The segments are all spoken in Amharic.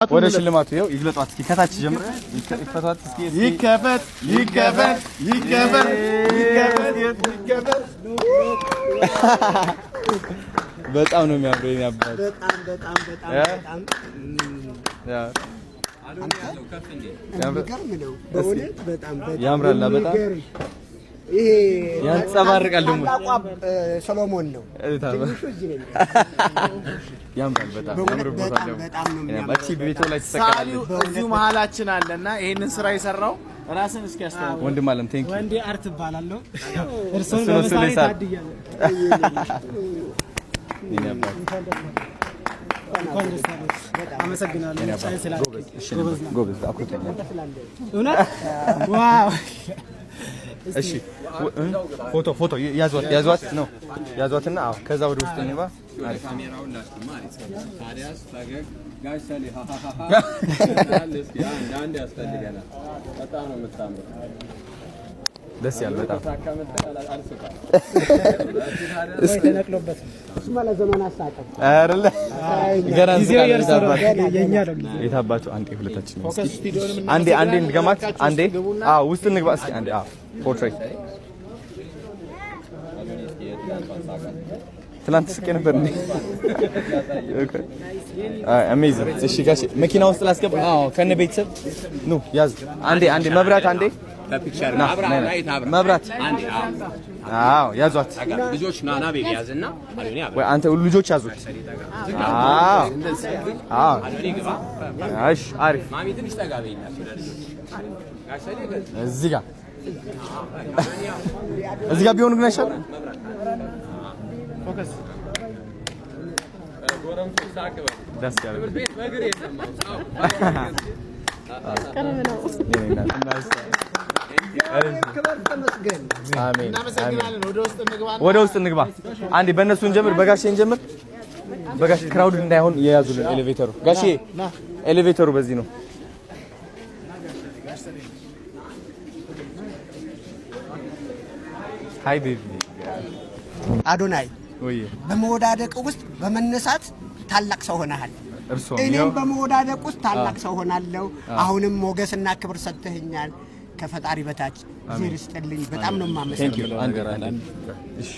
ወደ ሽልማቱ ይኸው ይግለጧት እስኪ ከታች ጀምር ይከፈቷት እስኪ ይከፈት በጣም ነው የሚያምረው የኔ አባት በጣም ያምራል በጣም ይሄ ያንጸባርቃል ደግሞ ሰሎሞን ነው ትንሹ እዚህ ነው ያምራል በጣም ነው የሚያምረው በቤቱ ላይ ተሰቀላለች እዚሁ መሃላችን አለና ይሄንን ስራ የሰራው ራስን እስኪ ያስተዋውቅ ወንድም አለም ቴንክ ዩ ወንዴ አርት ባላለው እርሶን በመሳሪያ ታድያለሁ ይነባ አመሰግናለሁ ጎበዝ አኩተኛ እውነት ዋው እሺ ፎቶ ያዟት ነው ያዟትና አዎ ከዛ ወደ ውስጥ እንባ ካሜራውን ላስቀምጥ ታዲያስ ታገግ ጋይሰሊ ለስኪ አንድ ያስፈልገናል በጣም ነው የምታምረው ደስ ያለ በጣም ወይ ተነቅሎበት ስማላ ዘመን አሳቀ አይደለ ገራን የኛ ደግሞ የታባቸው አንዴ ሁለታችን አንዴ እንገማት አንዴ አዎ ውስጥ እንግባ እስኪ አንዴ አዎ ፖርትሬት ትላንት ስቄ ነበር እንዴ አሜዚንግ እሺ ጋሽ መኪና ውስጥ ላስገባ አዎ ከነ ቤተሰብ ኑ ያዝ አንዴ መብራት አንዴ ለፒክቸር መብራት አንዴ አዎ ያዟት ልጆች ናና ቤቢ ያዝና አሉኒ ወይ አንተ ልጆች ያዙት አዎ አሉኒ ግባ እሺ አሪፍ ማሚ ትንሽ ጠጋ በይና እዚህ ጋር ቢሆን ግን አይሻልም ፎከስ ጎረምቱ ሳቀበ ደስ ያለ ቤት በእግር የሰማው ቀረበ ነው አሜን ወደ ውስጥ እንግባ አንዴ በእነሱ እንጀምር በጋሼ እንጀምር በጋሼ ክራውድ እንዳይሆን የያዙልን ኤሌቬተሩ ጋሼ ኤሌቬተሩ በዚህ ነው ሃይ ቤቢ አዶናይ ወይ በመወዳደቅ ውስጥ በመነሳት ታላቅ ሰው ሆነሃል እኔም በመወዳደቅ ውስጥ ታላቅ ሰው ሆናለሁ አሁንም ሞገስና ክብር ሰጥተኛል ከፈጣሪ በታች ዜር ይስጥልኝ በጣም ነው ማመሰግነው እሺ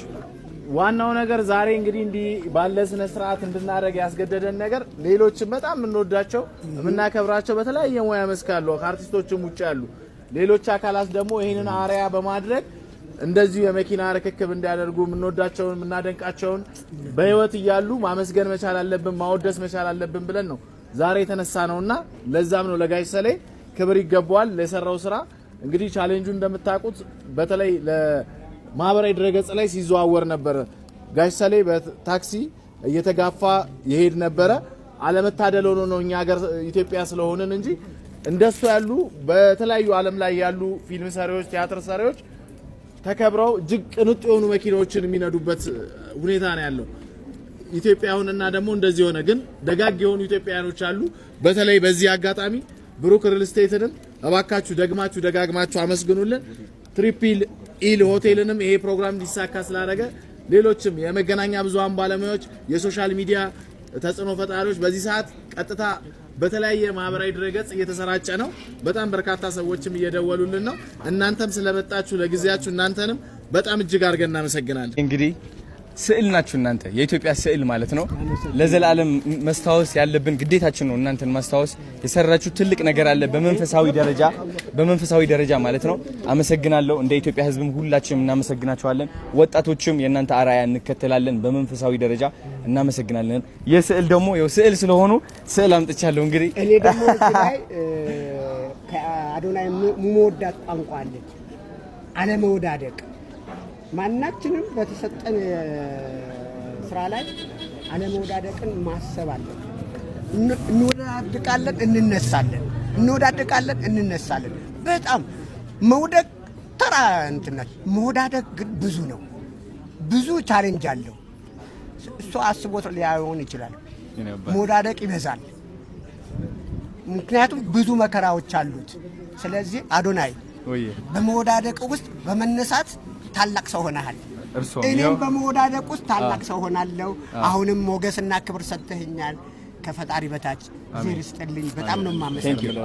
ዋናው ነገር ዛሬ እንግዲህ ባለ ስነ ስርዓት እንድናደርግ ያስገደደን ነገር ሌሎችም በጣም እንወዳቸው እናከብራቸው በተለያየ ሙያ መስካሉ አርቲስቶችም ውጭ ያሉ ሌሎች አካላት ደግሞ ይሄንን አሪያ በማድረግ እንደዚህ የመኪና ርክክብ እንዲያደርጉ እንወዳቸውን እናደንቃቸውን በህይወት ይያሉ ማመስገን መቻል አለብን ማወደስ መቻል አለብን ብለን ነው ዛሬ የተነሳ ነውና ለዛም ነው ለጋሽ ሰሌ ክብር ይገባዋል ለሰራው ስራ እንግዲህ ቻሌንጁ እንደምታውቁት በተለይ ለማህበራዊ ድረገጽ ላይ ሲዘዋወር ነበር ጋሽ ሰሌ በታክሲ እየተጋፋ ይሄድ ነበር አለመታደል ሆኖ ነው እኛ ሀገር ኢትዮጵያ ስለሆነን እንጂ እንደሱ ያሉ በተለያዩ ዓለም ላይ ያሉ ፊልም ሰሪዎች ቲያትር ሰሪዎች ተከብረው እጅግ ቅንጡ የሆኑ መኪናዎችን የሚነዱበት ሁኔታ ነው ያለው ኢትዮጵያውንና ደግሞ እንደዚህ ሆነ ግን ደጋግ የሆኑ ኢትዮጵያውያኖች አሉ በተለይ በዚህ አጋጣሚ ብሩክ ሪል ስቴትንም እባካችሁ ደጋግማችሁ አመስግኑልን ትሪፕል ኢል ሆቴልንም ይሄ ፕሮግራም እንዲሳካ ስላደረገ ሌሎችም የመገናኛ ብዙሃን ባለሙያዎች የሶሻል ሚዲያ ተጽዕኖ ፈጣሪዎች በዚህ ሰዓት ቀጥታ በተለያየ ማህበራዊ ድረገጽ እየተሰራጨ ነው በጣም በርካታ ሰዎችም እየደወሉልን ነው እናንተም ስለመጣችሁ ለጊዜያችሁ እናንተንም በጣም እጅግ አድርገን እናመሰግናለን እንግዲህ ስዕል ናችሁ እናንተ የኢትዮጵያ ስዕል ማለት ነው ለዘላለም መስታወስ ያለብን ግዴታችን ነው እናንተን ማስታወስ የሰራችሁ ትልቅ ነገር አለ በመንፈሳዊ ደረጃ ማለት ነው አመሰግናለሁ እንደ ኢትዮጵያ ህዝብም ሁላችንም እናመሰግናችኋለን ወጣቶችም የእናንተ አራያ እንከተላለን በመንፈሳዊ ደረጃ እናመሰግናለን የስዕል ደግሞ ስዕል ስለሆኑ ስዕል አምጥቻለሁ እንግዲህ እኔ ደግሞ እዚህ ላይ ከአዶናይ ሙሞዳት ቋንቋ አለ አለመወዳደቅ ማናችንም በተሰጠን ስራ ላይ አለመወዳደቅን ማሰብ አለ እንወዳደቃለን እንነሳለን በጣም መውደቅ ተራ እንትነት መወዳደቅ ግን ብዙ ነው ብዙ ቻሌንጅ አለው እሱ አስቦት ሊያዩን ይችላል መወዳደቅ ይበዛል ምክንያቱም ብዙ መከራዎች አሉት ስለዚህ አዶናይ በመወዳደቅ ውስጥ በመነሳት ታላቅ ሰው ሆነሃል እኔም በመወዳደቅ ውስጥ ታላቅ ሰው ሆናለሁ አሁንም ሞገስና ክብር ሰጥተኛል ከፈጣሪ በታች እግዚአብሔር ይስጥልኝ። በጣም ነው የማመሰግነው።